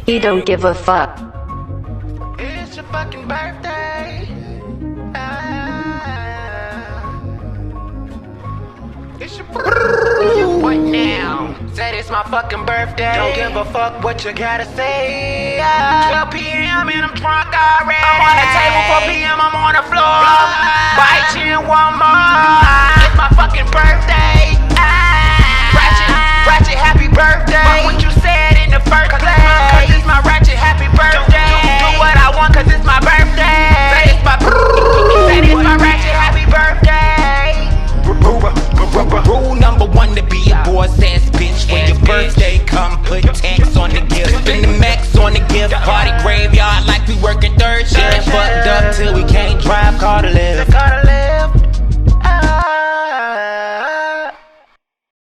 He don't give a fuck. It's your fucking birthday. It's your birthday. What now? Said it's my fucking birthday. Don't give a fuck what you gotta say. 12 p.m. and I'm drunk already. I'm on the table, 4 p.m. I'm on the floor. Bite you one more. It's my fucking birthday. Ratchet, happy birthday.